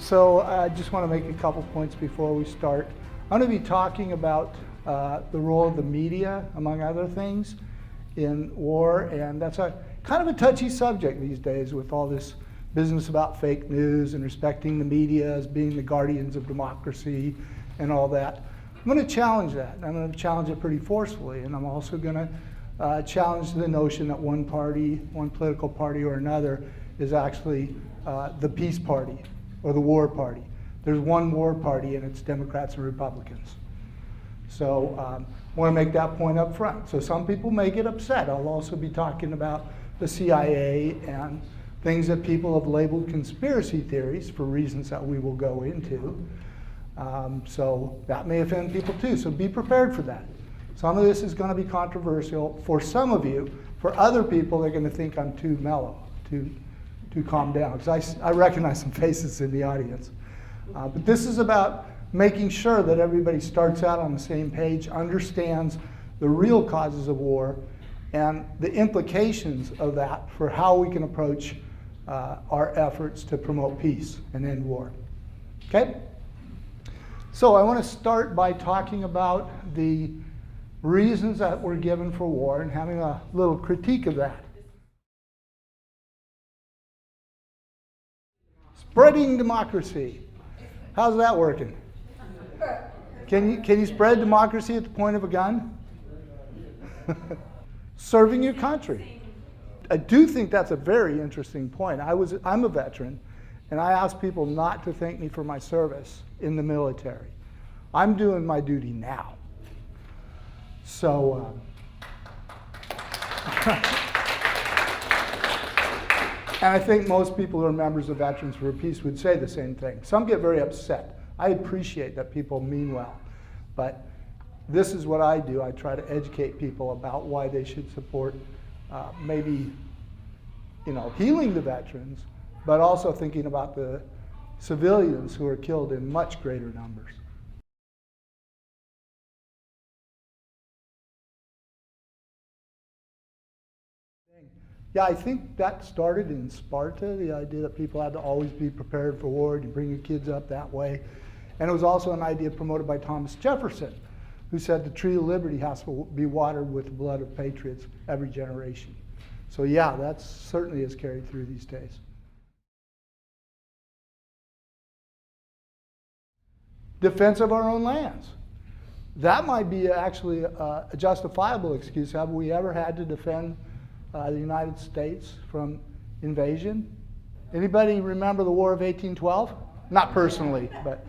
So I just want to make a couple points before we start. I'm going to be talking about the role of the media, among other things, in war, and that's a kind of a touchy subject these days with all this business about fake news and respecting the media as being the guardians of democracy and all that. I'm going to challenge that. I'm going to challenge it pretty forcefully, and I'm also going to challenge the notion that one party, one political party or another, is actually the peace party or the war party. There's one war party, and it's Democrats and Republicans. So I want to make that point up front. So some people may get upset. I'll also be talking about the CIA and things that people have labeled conspiracy theories for reasons that we will go into. So that may offend people too, so be prepared for that. Some of this is going to be controversial for some of you. For other people, they're going to think I'm too mellow, too calm down, because I recognize some faces in the audience. But this is about making sure that everybody starts out on the same page, understands the real causes of war, and the implications of that for how we can approach our efforts to promote peace and end war. Okay? So I want to start by talking about the reasons that were given for war and having a little critique of that. Spreading democracy. How's that working? Can you spread democracy at the point of a gun? Serving your country. I do think that's a very interesting point. I'm a veteran, and I ask people not to thank me for my service in the military. I'm doing my duty now. So, and I think most people who are members of Veterans for Peace would say the same thing. Some get very upset. I appreciate that people mean well, but this is what I do. I try to educate people about why they should support maybe, healing the veterans, but also thinking about the civilians who are killed in much greater numbers. Yeah, I think that started in Sparta, the idea that people had to always be prepared for war, you bring your kids up that way. And it was also an idea promoted by Thomas Jefferson, who said the tree of liberty has to be watered with the blood of patriots every generation. So yeah, that certainly is carried through these days. Defense of our own lands. That might be actually a justifiable excuse. Have we ever had to defend the United States from invasion? Anybody remember the War of 1812? Not personally, but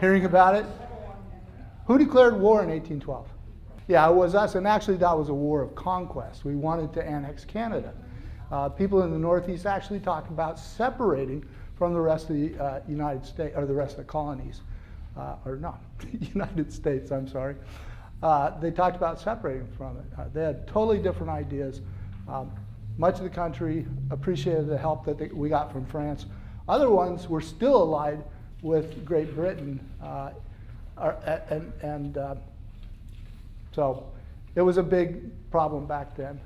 hearing about it. Who declared war in 1812? Yeah, it was us, and actually that was a war of conquest. We wanted to annex Canada. People in the Northeast actually talked about separating from the rest of the United States, or the rest of the colonies, or not, United States, I'm sorry. They talked about separating from it. They had totally different ideas. Much of the country appreciated the help that we got from France. Other ones were still allied with Great Britain, so it was a big problem back then.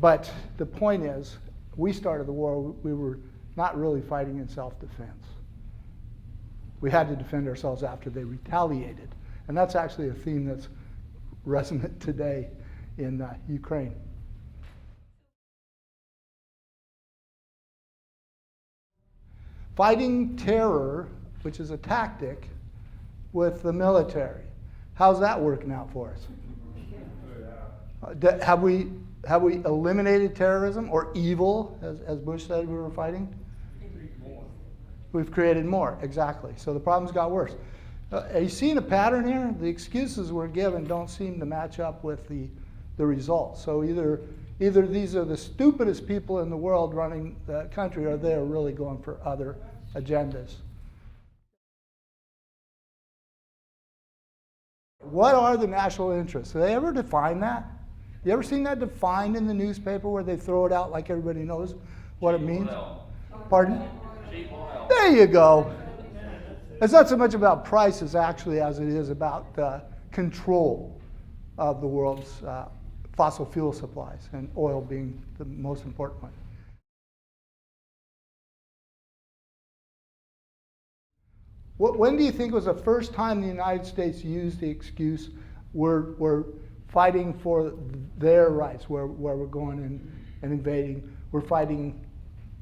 But the point is, we started the war, we were not really fighting in self-defense. We had to defend ourselves after they retaliated. And that's actually a theme that's resonant today in Ukraine. Fighting terror, which is a tactic, with the military. How's that working out for us? Have we eliminated terrorism or evil, as Bush said we were fighting? We've created more, exactly. So the problem's got worse. Are you seeing a pattern here? The excuses we're given don't seem to match up with the results. So either these are the stupidest people in the world running the country, or they're really going for other agendas. What are the national interests? Do they ever define that? You ever seen that defined in the newspaper where they throw it out like everybody knows what it means? Pardon? There you go. It's not so much about prices, actually, as it is about control of the world's fossil fuel supplies, and oil being the most important one. When do you think was the first time the United States used the excuse, we're fighting for their rights, where we're going and invading, we're fighting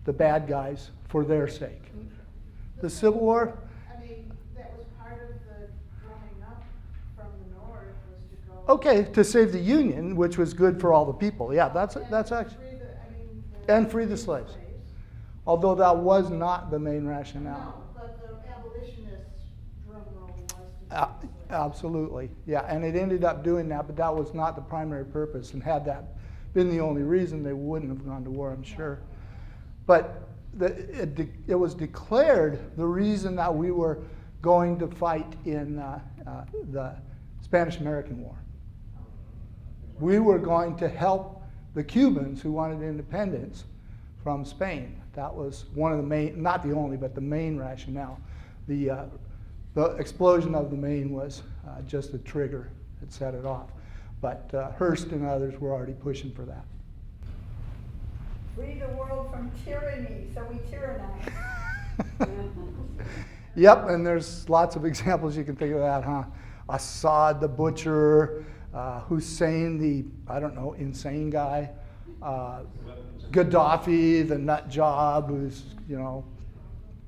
the bad guys for their sake? The Civil War? I mean, that was part of the drumming up from the North was to go. Okay, to save the Union, which was good for all the people. Yeah, that's actually. And free the slaves. Although that was not the main rationale. No, but the abolitionists' drum roll was to save the slaves. Absolutely, yeah, and it ended up doing that, but that was not the primary purpose, and had that been the only reason, they wouldn't have gone to war, I'm sure. But it was declared the reason that we were going to fight in the Spanish-American War. We were going to help the Cubans who wanted independence from Spain. That was one of the main, not the only, but the main rationale. The explosion of the Maine was just a trigger that set it off. But Hearst and others were already pushing for that. Free the world from tyranny, so we tyrannize. Yep, and there's lots of examples you can think of that, huh? Assad the butcher, Hussein the, I don't know, insane guy, Gaddafi the nut job who's, you know,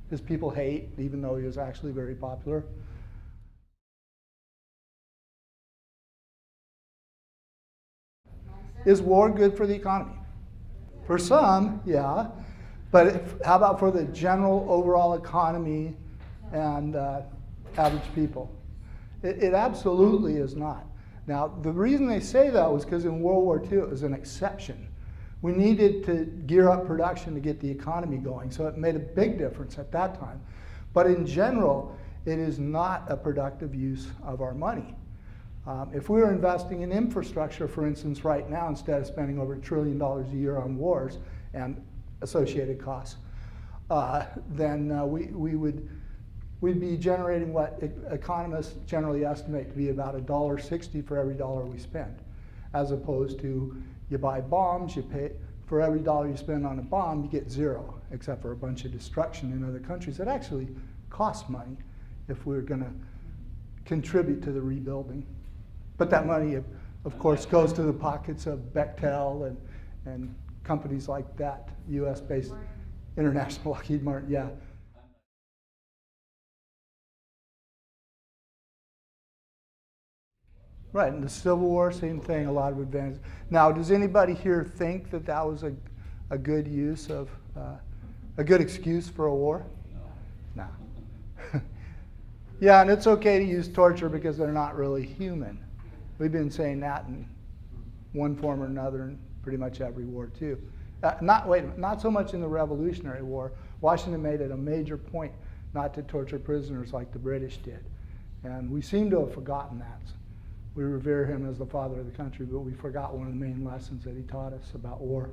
his people hate, even though he was actually very popular. Is war good for the economy? For some, yeah. But how about for the general overall economy and average people? It absolutely is not. Now, the reason they say that was because in World War II it was an exception. We needed to gear up production to get the economy going, so it made a big difference at that time. But in general, it is not a productive use of our money. If we were investing in infrastructure, for instance, right now, instead of spending over $1 trillion a year on wars and associated costs, then we'd be generating what economists generally estimate to be about $1.60 for every dollar we spend, as opposed to you buy bombs, you pay, for every dollar you spend on a bomb, you get zero, except for a bunch of destruction in other countries. It actually costs money if we're going to contribute to the rebuilding. But that money, of course, goes to the pockets of Bechtel and companies like that, US-based International Lockheed Martin, yeah. Right, and the Civil War, same thing, a lot of advantages. Now, does anybody here think that that was a good use of, a good excuse for a war? No. Yeah, and it's okay to use torture because they're not really human. We've been saying that in one form or another in pretty much every war, too. Not so much in the Revolutionary War. Washington made it a major point not to torture prisoners like the British did. And we seem to have forgotten that. We revere him as the father of the country, but we forgot one of the main lessons that he taught us about war.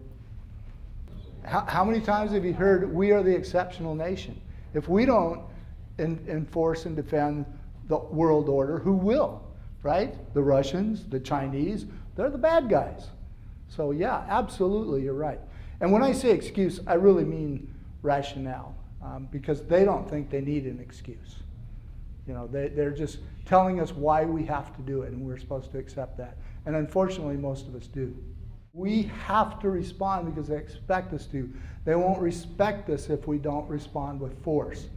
How many times have you heard, we are the exceptional nation? If we don't enforce and defend the world order, who will, right? The Russians, the Chinese, they're the bad guys. So yeah, absolutely, you're right. And when I say excuse, I really mean rationale, because they don't think they need an excuse. You know, they're just telling us why we have to do it, and we're supposed to accept that. And unfortunately, most of us do. We have to respond because they expect us to. They won't respect us if we don't respond with force.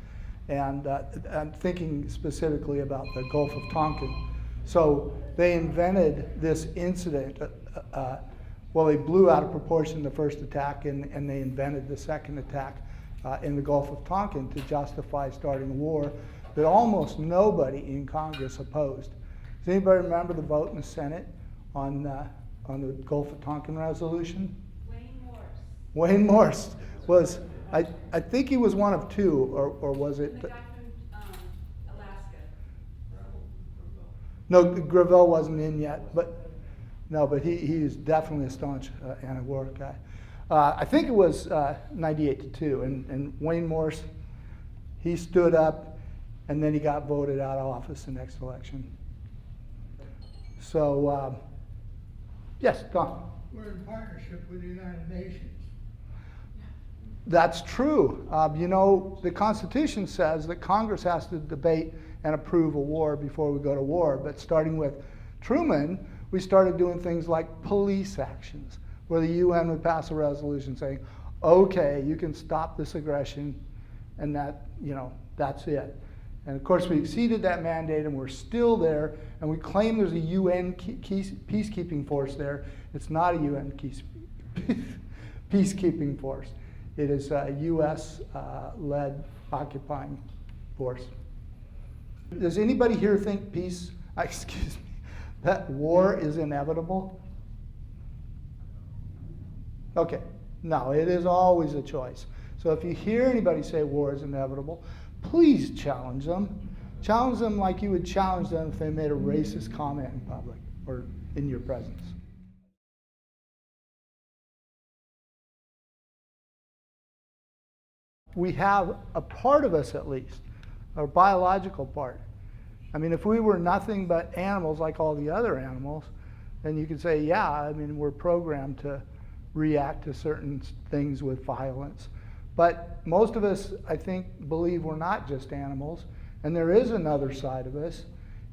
And I'm thinking specifically about the Gulf of Tonkin. So they invented this incident. Well, they blew out of proportion the first attack, and they invented the second attack in the Gulf of Tonkin to justify starting a war that almost nobody in Congress opposed. Does anybody remember the vote in the Senate on the Gulf of Tonkin resolution? Wayne Morse. Wayne Morse was, I think he was one of two, or was it? The guy from Alaska. No, Gravel wasn't in yet, but no, but he's definitely a staunch anti-war guy. I think it was 98-2, and Wayne Morse, he stood up, and then he got voted out of office the next election. So, yes, Don. We're in partnership with the United Nations. That's true. You know, the Constitution says that Congress has to debate and approve a war before we go to war. But starting with Truman, we started doing things like police actions, where the UN would pass a resolution saying, okay, you can stop this aggression, and that, you know, that's it. And of course, we exceeded that mandate, and we're still there, and we claim there's a UN peacekeeping force there. It's not a UN peacekeeping force. It is a US-led occupying force. Does anybody here think peace, excuse me, that war is inevitable? Okay, no, it is always a choice. So if you hear anybody say war is inevitable, please challenge them. Challenge them like you would challenge them if they made a racist comment in public or in your presence. We have a part of us, at least, a biological part. I mean, if we were nothing but animals like all the other animals, then you could say, yeah, I mean, we're programmed to react to certain things with violence. But most of us, I think, believe we're not just animals, and there is another side of us.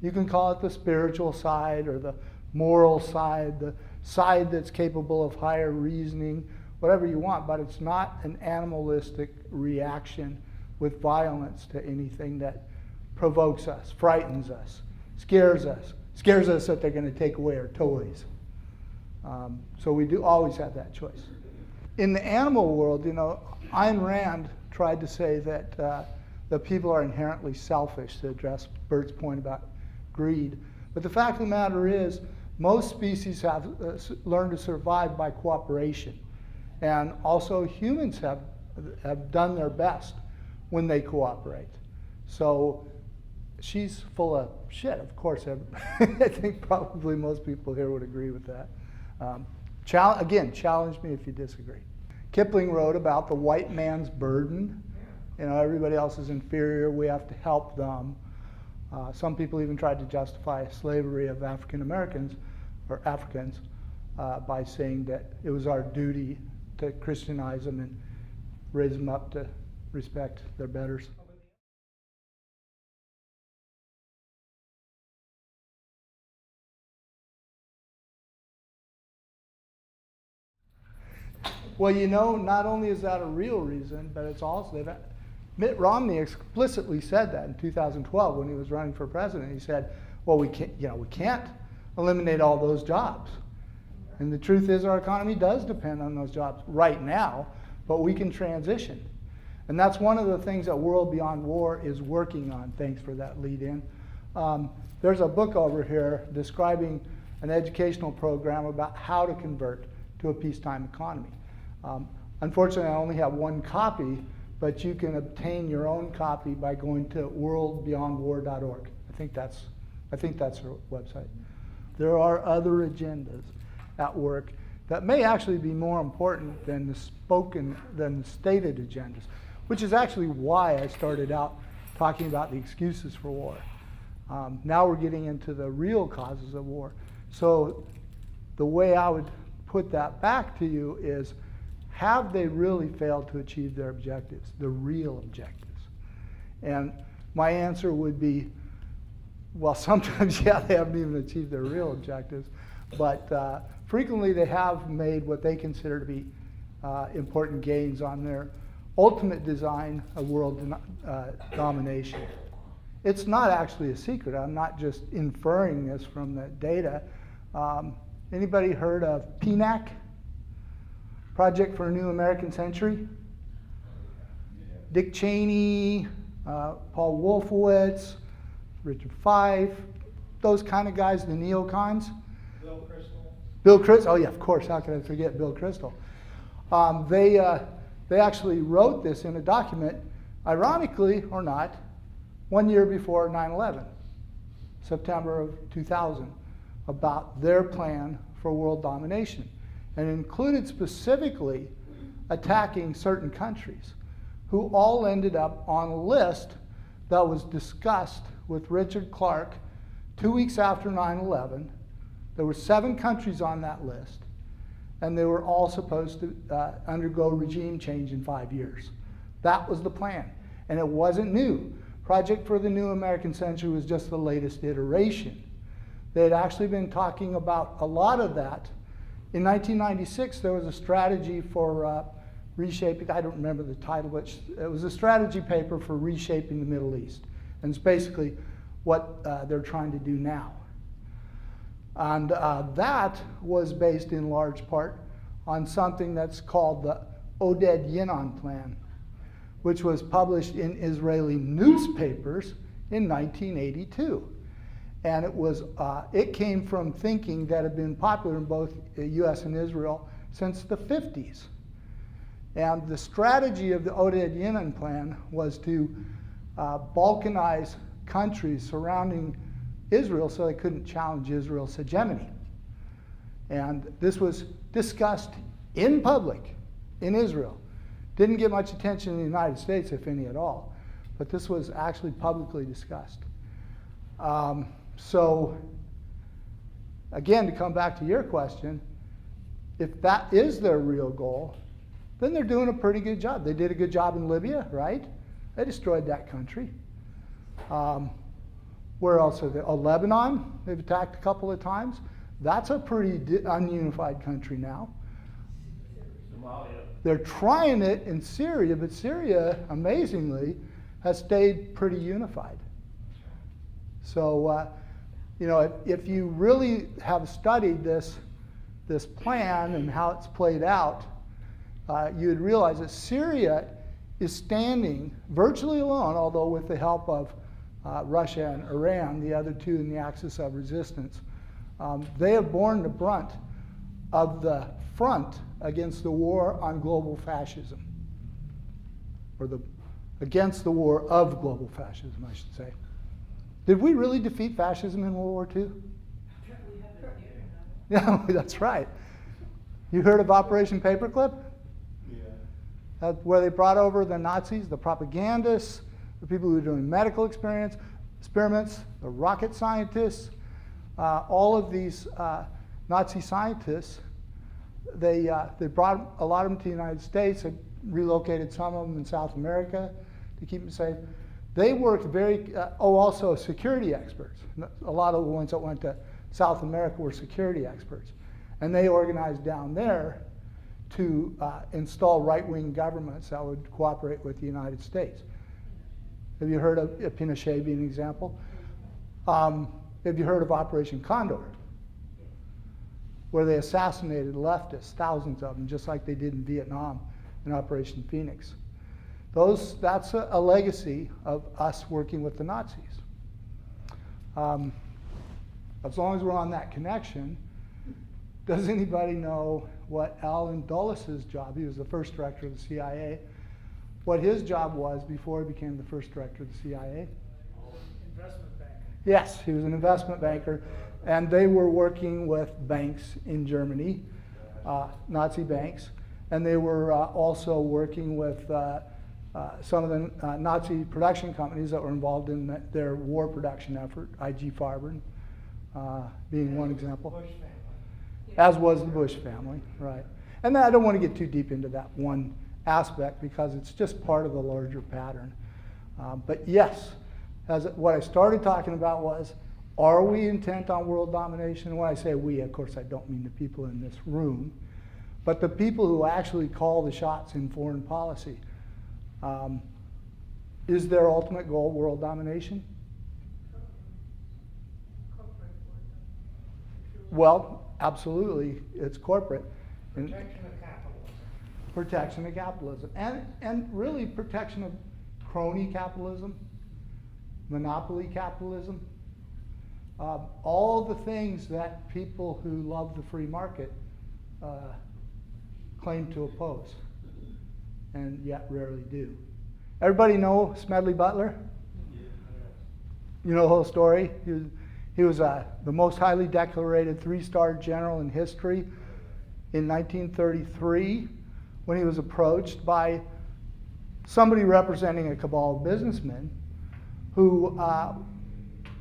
You can call it the spiritual side or the moral side, the side that's capable of higher reasoning, whatever you want, but it's not an animalistic reaction with violence to anything that provokes us, frightens us, scares us that they're going to take away our toys. So we do always have that choice. In the animal world, you know, Ayn Rand tried to say that the people are inherently selfish, to address Bert's point about greed. But the fact of the matter is, most species have learned to survive by cooperation. And also humans have done their best when they cooperate. So she's full of shit, of course. I think probably most people here would agree with that. Again, challenge me if you disagree. Kipling wrote about the white man's burden. You know, everybody else is inferior, we have to help them. Some people even tried to justify slavery of African Americans, or Africans, by saying that it was our duty to Christianize them and raise them up to respect their betters. Well, you know, not only is that a real reason, but it's also, Mitt Romney explicitly said that in 2012 when he was running for president. He said, well, we can't eliminate all those jobs. And the truth is our economy does depend on those jobs right now, but we can transition. And that's one of the things that World Beyond War is working on. Thanks for that lead in. There's a book over here describing an educational program about how to convert to a peacetime economy. Unfortunately, I only have one copy, but you can obtain your own copy by going to worldbeyondwar.org. I think that's her website. There are other agendas at work that may actually be more important than the stated agendas, which is actually why I started out talking about the excuses for war. Now we're getting into the real causes of war. So the way I would put that back to you is, have they really failed to achieve their objectives, the real objectives? And my answer would be, well, sometimes, yeah, they haven't even achieved their real objectives, but frequently they have made what they consider to be important gains on their ultimate design of world domination. It's not actually a secret. I'm not just inferring this from the data. Anybody heard of PNAC? Project for a New American Century? Dick Cheney, Paul Wolfowitz, Richard Fife, those kind of guys, the neocons. Bill Kristol. Bill Kristol, oh yeah, of course, how could I forget Bill Kristol? They actually wrote this in a document, ironically or not, 1 year before 9/11, September of 2000, about their plan for world domination. And included specifically attacking certain countries who all ended up on a list that was discussed with Richard Clarke 2 weeks after 9/11. There were 7 countries on that list. and they were all supposed to undergo regime change in 5 years. That was the plan, and it wasn't new. Project for the New American Century was just the latest iteration. They had actually been talking about a lot of that. In 1996, there was a strategy for reshaping, I don't remember the title, but it was a strategy paper for reshaping the Middle East. And it's basically what they're trying to do now. And that was based in large part on something that's called the Oded Yinon Plan, which was published in Israeli newspapers in 1982. And it came from thinking that had been popular in both the US and Israel since the 50s. And the strategy of the Oded Yinon Plan was to balkanize countries surrounding Israel so they couldn't challenge Israel's hegemony. And this was discussed in public in Israel. Didn't get much attention in the United States, if any at all, but this was actually publicly discussed. So, again, to come back to your question, if that is their real goal, then they're doing a pretty good job. They did a good job in Libya, right? They destroyed that country. Where else are they? Oh, Lebanon, they've attacked a couple of times. That's a pretty ununified country now. Somalia. They're trying it in Syria, but Syria, amazingly, has stayed pretty unified. So, if you really have studied this plan and how it's played out, you'd realize that Syria is standing virtually alone, although with the help of Russia and Iran, the other two in the axis of resistance. They have borne the brunt of the front against the war on global fascism, or against the war of global fascism, I should say. Did we really defeat fascism in World War II? We have it here. Yeah, that's right. You heard of Operation Paperclip? Yeah. Where they brought over the Nazis, the propagandists, the people who were doing medical experiments, the rocket scientists, all of these Nazi scientists. They brought a lot of them to the United States. They relocated some of them in South America to keep them safe. They worked also security experts. A lot of the ones that went to South America were security experts. And they organized down there to install right-wing governments that would cooperate with the United States. Have you heard of Pinochet being an example? Have you heard of Operation Condor? Where they assassinated leftists, thousands of them, just like they did in Vietnam in Operation Phoenix. That's a legacy of us working with the Nazis. As long as we're on that connection, does anybody know what Allen Dulles' job, he was the first director of the CIA, what his job was before he became the first director of the CIA? Investment banker. Yes, he was an investment banker, and they were working with banks in Germany, Nazi banks, and they were also working with some of the Nazi production companies that were involved in their war production effort, IG Farben being one example. Bush family. As was the Bush family, right. And I don't want to get too deep into that one aspect because it's just part of the larger pattern. But yes, what I started talking about was, are we intent on world domination? When I say we, of course, I don't mean the people in this room, but the people who actually call the shots in foreign policy. Is their ultimate goal world domination? Well, absolutely, it's corporate. Protection of capitalism. Protection of capitalism. And really protection of crony capitalism, monopoly capitalism, all the things that people who love the free market claim to oppose, and yet rarely do. Everybody know Smedley Butler? You know the whole story? He was the most highly decorated 3-star general in history in 1933 when he was approached by somebody representing a cabal of businessmen who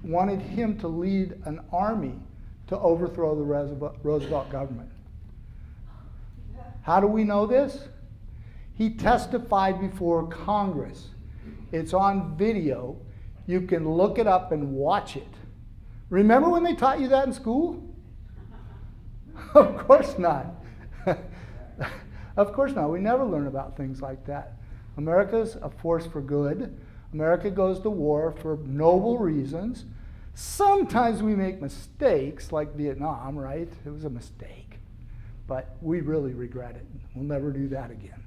wanted him to lead an army to overthrow the Roosevelt government. How do we know this? He testified before Congress. It's on video. You can look it up and watch it. Remember when they taught you that in school? Of course not. Of course not. We never learn about things like that. America's a force for good. America goes to war for noble reasons. Sometimes we make mistakes, like Vietnam, right? It was a mistake. But we really regret it. We'll never do that again.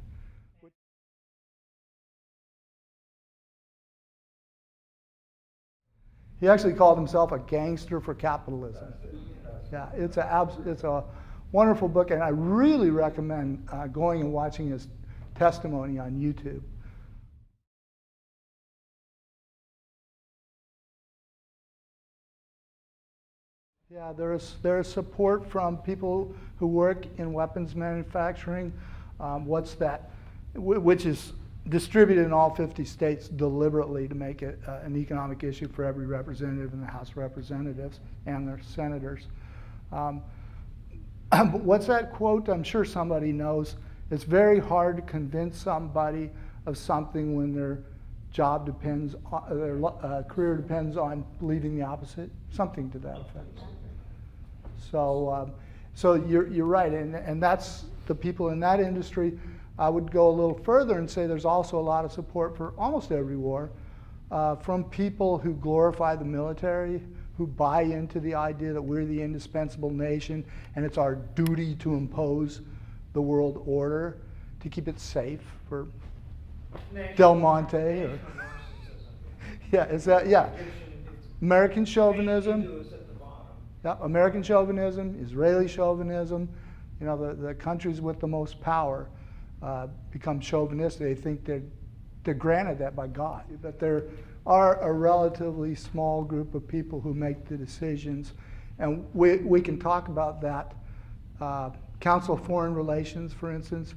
He actually called himself a gangster for capitalism. Yeah, it's a wonderful book, and I really recommend going and watching his testimony on YouTube. Yeah, there is support from people who work in weapons manufacturing. What's that? Which is distributed in all 50 states deliberately to make it an economic issue for every representative in the House of Representatives and their senators. But what's that quote? I'm sure somebody knows. It's very hard to convince somebody of something when their job depends on, their career depends on believing the opposite. Something to that effect. So, so you're right, and that's the people in that industry. I would go a little further and say there's also a lot of support for almost every war from people who glorify the military, who buy into the idea that we're the indispensable nation and it's our duty to impose the world order to keep it safe for Del Monte. Or, yeah, is that, yeah. American chauvinism. Yeah, American chauvinism, Israeli chauvinism. You know, the countries with the most power become chauvinistic. They think they're granted that by God. But there are a relatively small group of people who make the decisions. And we can talk about that. Council of Foreign Relations, for instance,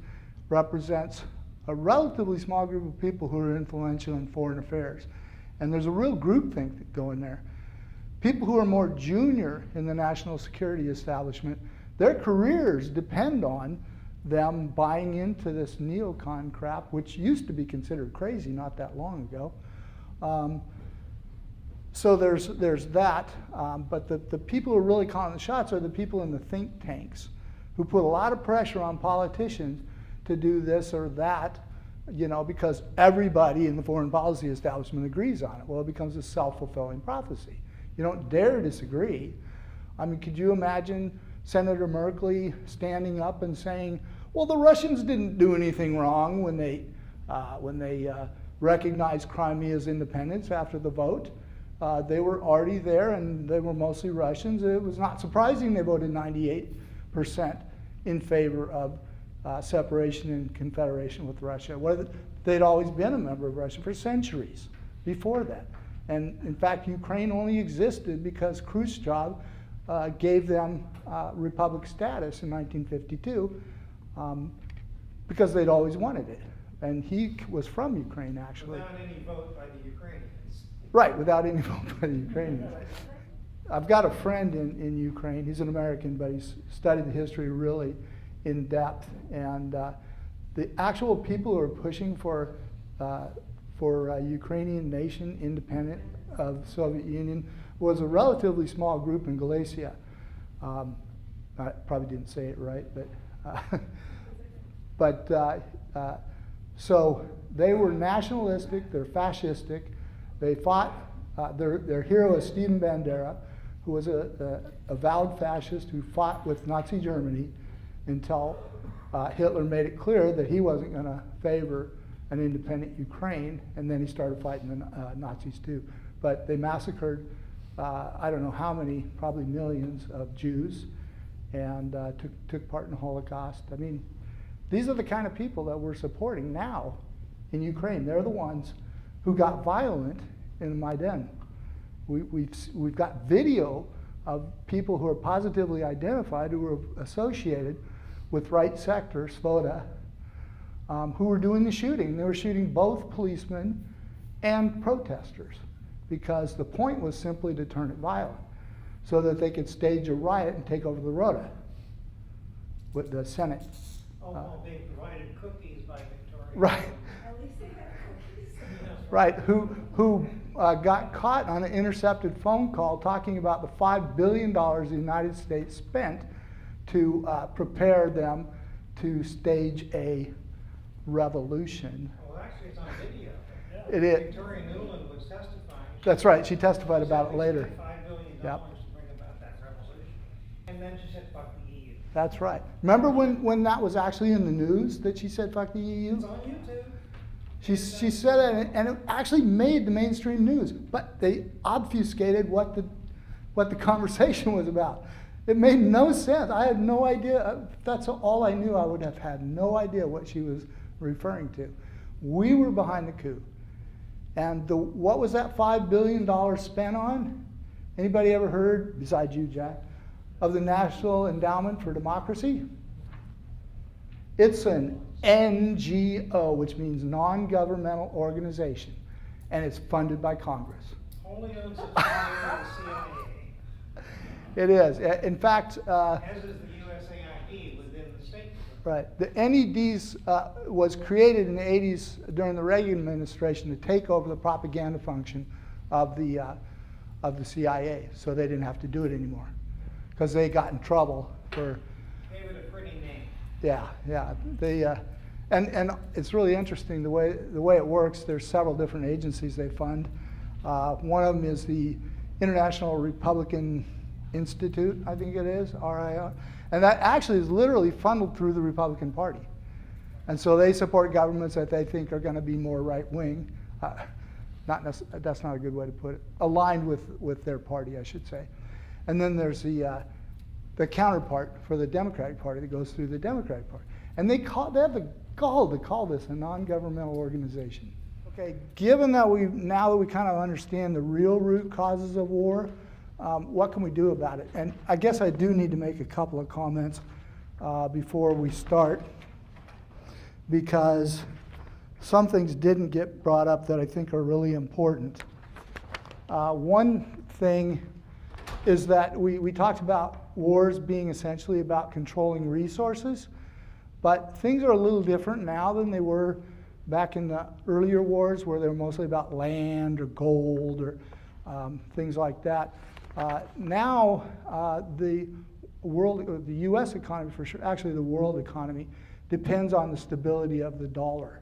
represents a relatively small group of people who are influential in foreign affairs. And there's a real groupthink that go in there. People who are more junior in the national security establishment, their careers depend on them buying into this neocon crap, which used to be considered crazy not that long ago. So there's that, but the people who are really calling the shots are the people in the think tanks who put a lot of pressure on politicians to do this or that, you know, because everybody in the foreign policy establishment agrees on it. Well, it becomes a self-fulfilling prophecy. You don't dare disagree. I mean, could you imagine Senator Merkley standing up and saying, well, the Russians didn't do anything wrong when they recognized Crimea's independence after the vote. They were already there and they were mostly Russians. It was not surprising they voted 98% in favor of separation and confederation with Russia. They'd always been a member of Russia for centuries before that. And in fact, Ukraine only existed because Khrushchev gave them republic status in 1952 because they'd always wanted it. And he was from Ukraine, actually. Without any vote by the Ukrainians. Right, without any vote by the Ukrainians. I've got a friend in Ukraine. He's an American, but he's studied the history really in depth. And the actual people who are pushing for Ukrainian nation independent of the Soviet Union was a relatively small group in Galicia. I probably didn't say it right, but so they were nationalistic, they're fascistic. They fought, their hero is Stephen Bandera, who was a avowed fascist who fought with Nazi Germany until Hitler made it clear that he wasn't going to favor an independent Ukraine, and then he started fighting the Nazis too. But they massacred, I don't know how many, probably millions of Jews, and took part in the Holocaust. I mean, these are the kind of people that we're supporting now in Ukraine. They're the ones who got violent in Maidan. We've got video of people who are positively identified, who were associated with right sector, Svoboda, who were doing the shooting. They were shooting both policemen and protesters because the point was simply to turn it violent so that they could stage a riot and take over the Rota with the Senate Oh, they provided cookies by Victoria. Right. At least they had cookies. Right, who got caught on an intercepted phone call talking about the $5 billion the United States spent to prepare them to stage a revolution. Well, actually, it's on video. It is. Victoria Nuland was testifying. That's right, she testified about it later. $5 billion Yep. to bring about that revolution. And then she said, fuck the EU. That's right. Remember when that was actually in the news that she said fuck the EU? It's on YouTube. She said it, and it actually made the mainstream news, but they obfuscated what the conversation was about. It made no sense. I had no idea. That's all I knew. I would have had no idea what she was referring to. We were behind the coup. And what was that $5 billion spent on? Anybody ever heard, besides you, Jack, of the National Endowment for Democracy? It's an NGO, which means non-governmental organization, and it's funded by Congress. Wholly owned subsidiary of the CIA. It is. In fact, As is the USAID within the State Department. right, the NEDs was created in the 80s during the Reagan administration to take over the propaganda function of the CIA, so they didn't have to do it anymore, because they got in trouble for. Gave it a pretty name. Yeah. And it's really interesting the way it works. There's several different agencies they fund. One of them is the International Republican Institute, I think it is, RIO. And that actually is literally funneled through the Republican Party. And so they support governments that they think are going to be more right-wing. That's not a good way to put it. Aligned with their party, I should say. And then there's the counterpart for the Democratic Party that goes through the Democratic Party. And they have the gall to call this a non-governmental organization. Okay, given that now that we kind of understand the real root causes of war, what can we do about it? And I guess I do need to make a couple of comments before we start, because some things didn't get brought up that I think are really important. One thing is that we talked about wars being essentially about controlling resources, but things are a little different now than they were back in the earlier wars, where they were mostly about land or gold or things like that. Now, the U.S. economy, for sure, actually the world economy, depends on the stability of the dollar.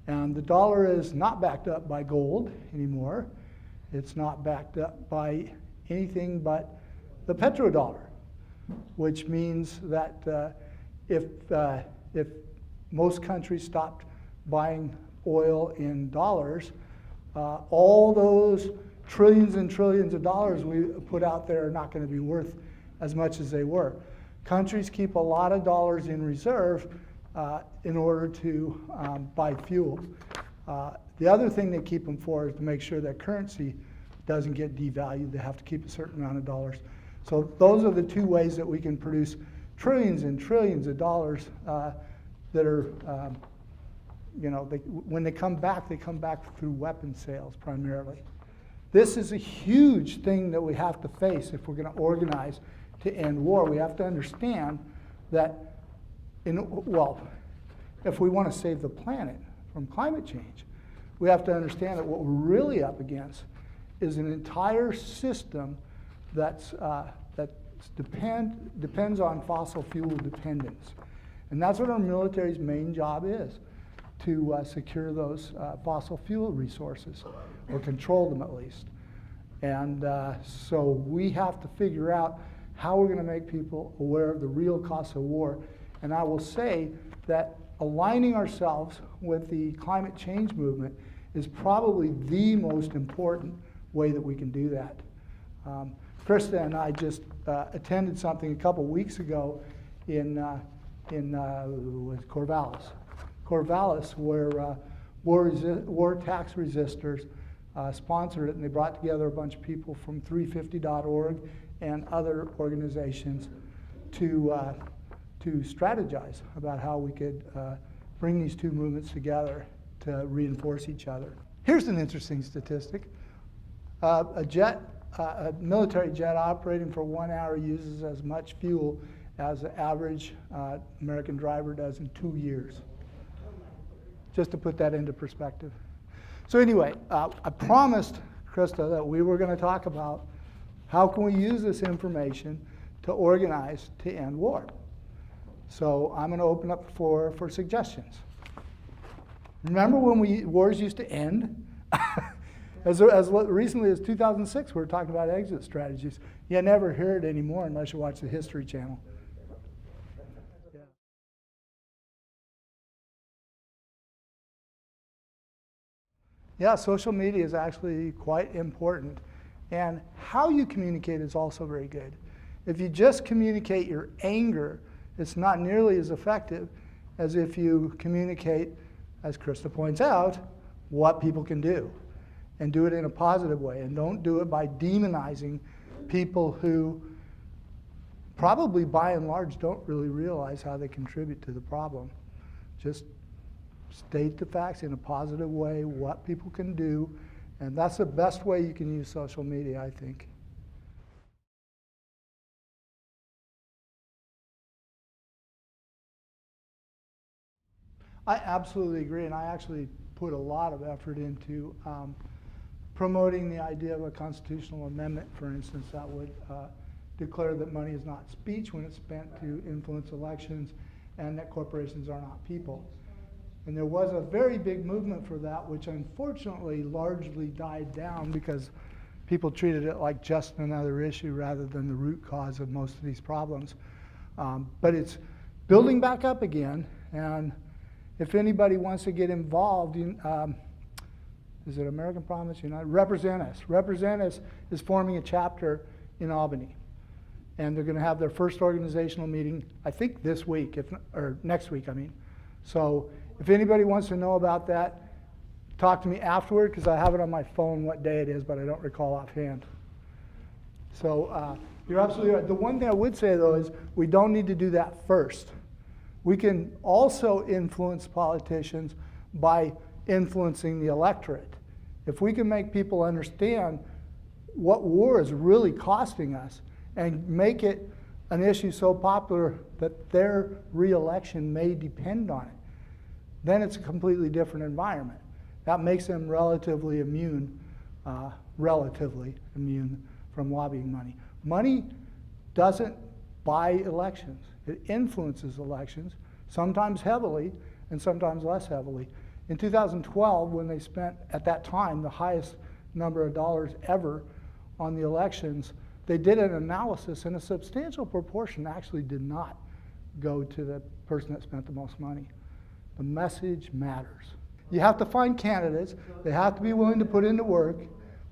And the dollar is not backed up by gold anymore. It's not backed up by anything but the petrodollar, which means that if most countries stopped buying oil in dollars, all those trillions and trillions of dollars we put out there are not going to be worth as much as they were. Countries keep a lot of dollars in reserve in order to buy fuel. The other thing they keep them for is to make sure that currency doesn't get devalued. They have to keep a certain amount of dollars. So those are the two ways that we can produce trillions and trillions of dollars that are, when they come back through weapon sales primarily. This is a huge thing that we have to face if we're going to organize to end war. We have to understand that, if we want to save the planet from climate change, we have to understand that what we're really up against is an entire system that depends on fossil fuel dependence. And that's what our military's main job is, to secure those fossil fuel resources, or control them at least. And so we have to figure out how we're going to make people aware of the real costs of war. And I will say that aligning ourselves with the climate change movement is probably the most important way that we can do that. Krista and I just attended something a couple weeks ago in Corvallis, where war tax resistors sponsored it, and they brought together a bunch of people from 350.org and other organizations to strategize about how we could bring these two movements together to reinforce each other. Here's an interesting statistic. A military jet operating for 1 hour uses as much fuel as the average American driver does in 2 years. Just to put that into perspective. So anyway, I promised Krista that we were going to talk about how can we use this information to organize to end war. So I'm going to open up the floor for suggestions. Remember when wars used to end? As recently as 2006, we were talking about exit strategies. You never hear it anymore unless you watch the History Channel. Yeah. Yeah, social media is actually quite important. And how you communicate is also very good. If you just communicate your anger, it's not nearly as effective as if you communicate, as Krista points out, what people can do. And do it in a positive way. And don't do it by demonizing people who probably by and large don't really realize how they contribute to the problem. Just state the facts in a positive way, what people can do, and that's the best way you can use social media, I think. I absolutely agree, and I actually put a lot of effort into promoting the idea of a constitutional amendment, for instance, that would declare that money is not speech when it's spent to influence elections, and that corporations are not people. And there was a very big movement for that, which unfortunately largely died down because people treated it like just another issue rather than the root cause of most of these problems. But it's building back up again, and if anybody wants to get involved, is it American Promise United? Represent Us. Represent Us is forming a chapter in Albany. And they're going to have their first organizational meeting, I think this week, or next week, I mean. So if anybody wants to know about that, talk to me afterward, because I have it on my phone what day it is, but I don't recall offhand. So you're absolutely right. The one thing I would say, though, is we don't need to do that first. We can also influence politicians by influencing the electorate. If we can make people understand what war is really costing us and make it an issue so popular that their re-election may depend on it, then it's a completely different environment. That makes them relatively immune from lobbying money. Money doesn't buy elections. It influences elections, sometimes heavily and sometimes less heavily. In 2012, when they spent, at that time, the highest number of dollars ever on the elections, they did an analysis, and a substantial proportion actually did not go to the person that spent the most money. The message matters. You have to find candidates. They have to be willing to put in the work.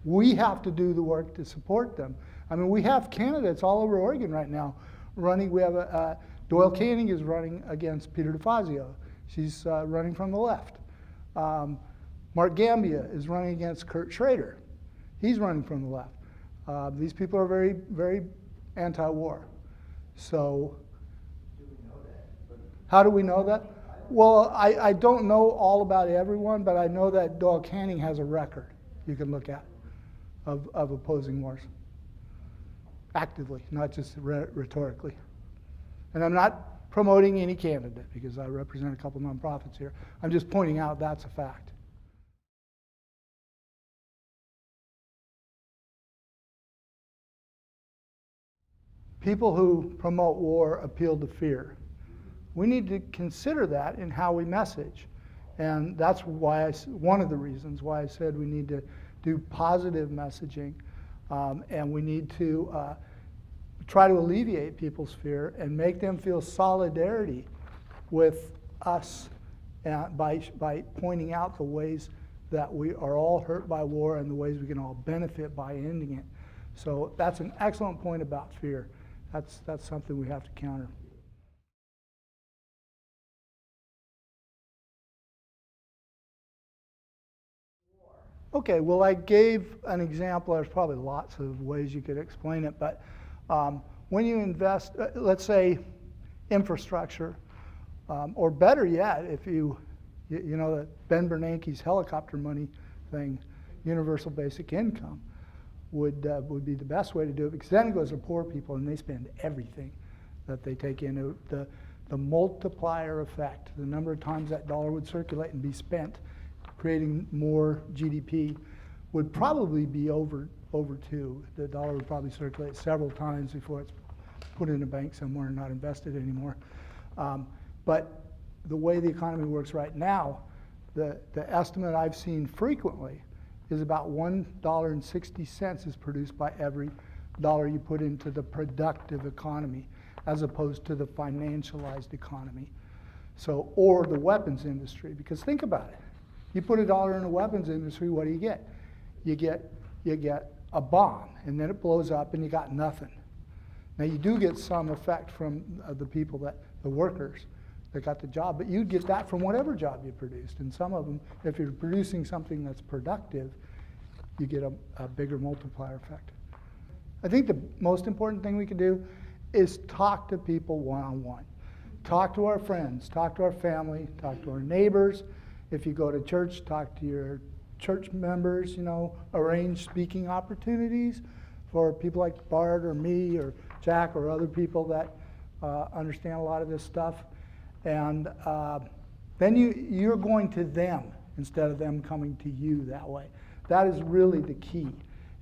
We have to do the work to support them. I mean, we have candidates all over Oregon right now running. We have Doyle Canning is running against Peter DeFazio. She's running from the left. Mark Gambia is running against Kurt Schrader. He's running from the left. These people are very, very anti-war. So, how do we know that? Well, I don't know all about everyone, but I know that Doyle Canning has a record you can look at of opposing wars. Actively, not just rhetorically. And I'm not promoting any candidate because I represent a couple nonprofits here. I'm just pointing out that's a fact. People who promote war appeal to fear. We need to consider that in how we message. And that's why one of the reasons why I said we need to do positive messaging, and we need to try to alleviate people's fear and make them feel solidarity with us by pointing out the ways that we are all hurt by war and the ways we can all benefit by ending it. So that's an excellent point about fear. That's something we have to counter. Okay, well, I gave an example. There's probably lots of ways you could explain it, but when you invest, let's say, infrastructure, or better yet, if you know that Ben Bernanke's helicopter money thing, universal basic income, would be the best way to do it, because then it goes to poor people and they spend everything. that they take into the multiplier effect, the number of times that dollar would circulate and be spent, creating more GDP, would probably be over 2. The dollar would probably circulate several times before it's put in a bank somewhere and not invested anymore. But the way the economy works right now, the estimate I've seen frequently is about $1.60 is produced by every dollar you put into the productive economy, as opposed to the financialized economy. So, or the weapons industry, because think about it. You put $1 in the weapons industry, what do you get? You get a bomb, and then it blows up and you got nothing. Now you do get some effect from the people the workers that got the job, but you'd get that from whatever job you produced. And some of them, if you're producing something that's productive, you get a bigger multiplier effect. I think the most important thing we can do is talk to people one-on-one. Talk to our friends, talk to our family, talk to our neighbors. If you go to church, talk to your church members, arrange speaking opportunities for people like Bart or me or Jack or other people that understand a lot of this stuff. And then you're going to them instead of them coming to you that way. That is really the key.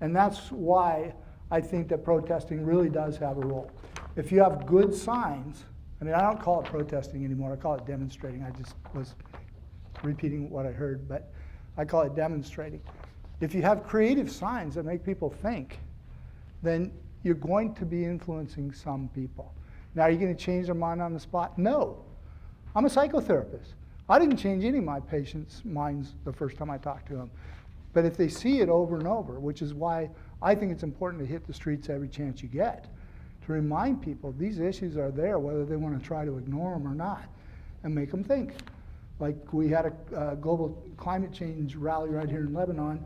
And that's why I think that protesting really does have a role. If you have good signs, I don't call it protesting anymore, I call it demonstrating. I just was repeating what I heard, but I call it demonstrating. If you have creative signs that make people think, then you're going to be influencing some people. Now, are you going to change their mind on the spot? No. I'm a psychotherapist. I didn't change any of my patients' minds the first time I talked to them. But if they see it over and over, which is why I think it's important to hit the streets every chance you get, to remind people these issues are there, whether they want to try to ignore them or not, and make them think. Like we had a global climate change rally right here in Lebanon,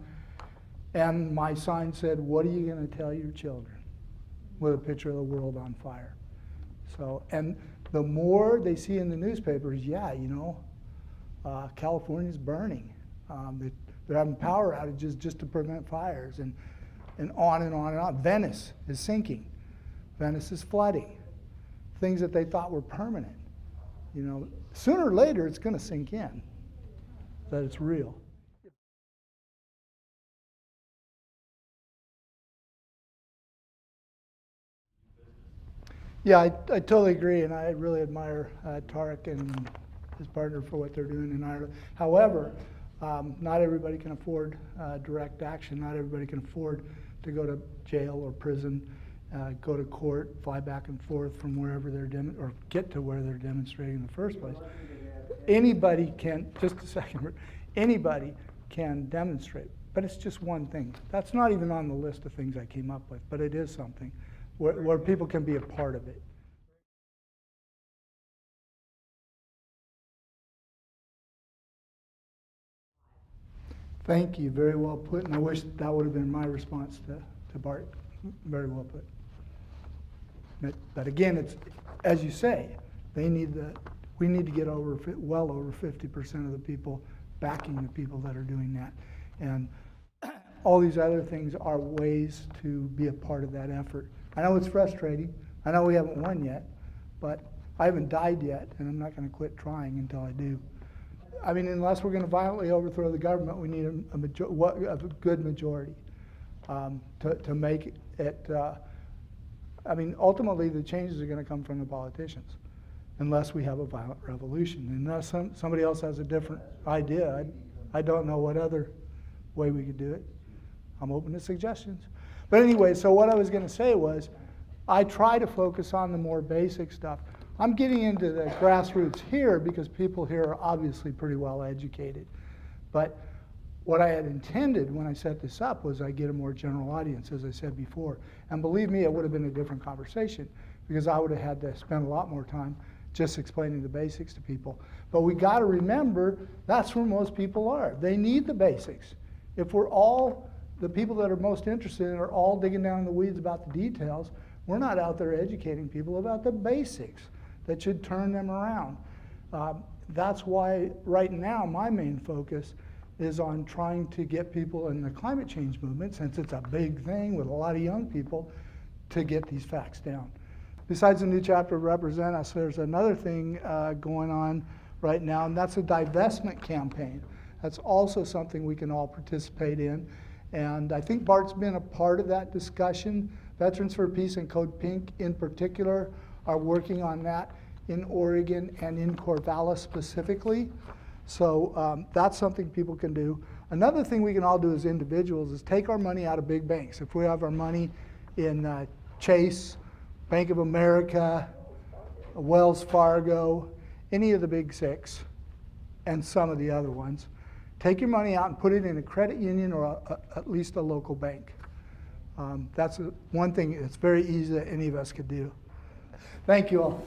and my sign said, "What are you going to tell your children?" with a picture of the world on fire. So, and the more they see in the newspapers, California's burning. They're having power outages just to prevent fires, and on and on and on. Venice is sinking. Venice is flooding. Things that they thought were permanent. Sooner or later it's going to sink in that it's real. Yeah, I totally agree, and I really admire Tarek and his partner for what they're doing in Ireland. However, not everybody can afford direct action. Not everybody can afford to go to jail or prison, go to court, fly back and forth from wherever they're or get to where they're demonstrating in the first place. Anybody can, just a second, anybody can demonstrate, but it's just one thing. That's not even on the list of things I came up with, but it is something where people can be a part of it. Thank you, very well put, and I wish that would have been my response to Bart. Very well put. But again, it's, as you say, we need to get well over 50% of the people backing the people that are doing that. And all these other things are ways to be a part of that effort. I know it's frustrating. I know we haven't won yet, but I haven't died yet, and I'm not going to quit trying until I do. Unless we're going to violently overthrow the government, we need a good majority to make it. Ultimately, the changes are going to come from the politicians, unless we have a violent revolution. Unless somebody else has a different idea, I don't know what other way we could do it. I'm open to suggestions. But anyway, so what I was going to say was, I try to focus on the more basic stuff. I'm getting into the grassroots here because people here are obviously pretty well educated. But what I had intended when I set this up was I get a more general audience, as I said before. And believe me, it would have been a different conversation because I would have had to spend a lot more time just explaining the basics to people. But we got to remember that's where most people are. They need the basics. If we're all, the people that are most interested in are all digging down in the weeds about the details, we're not out there educating people about the basics that should turn them around. That's why right now my main focus is on trying to get people in the climate change movement, since it's a big thing with a lot of young people, to get these facts down. besides the new chapter Represent Us, there's another thing going on right now, and that's a divestment campaign. That's also something we can all participate in. And I think Bart's been a part of that discussion. Veterans for Peace and Code Pink in particular are working on that in Oregon and in Corvallis specifically. So that's something people can do. Another thing we can all do as individuals is take our money out of big banks. If we have our money in Chase, Bank of America, Wells Fargo, any of the big six, and some of the other ones, take your money out and put it in a credit union or at least a local bank. That's one thing that's very easy that any of us could do. Thank you all.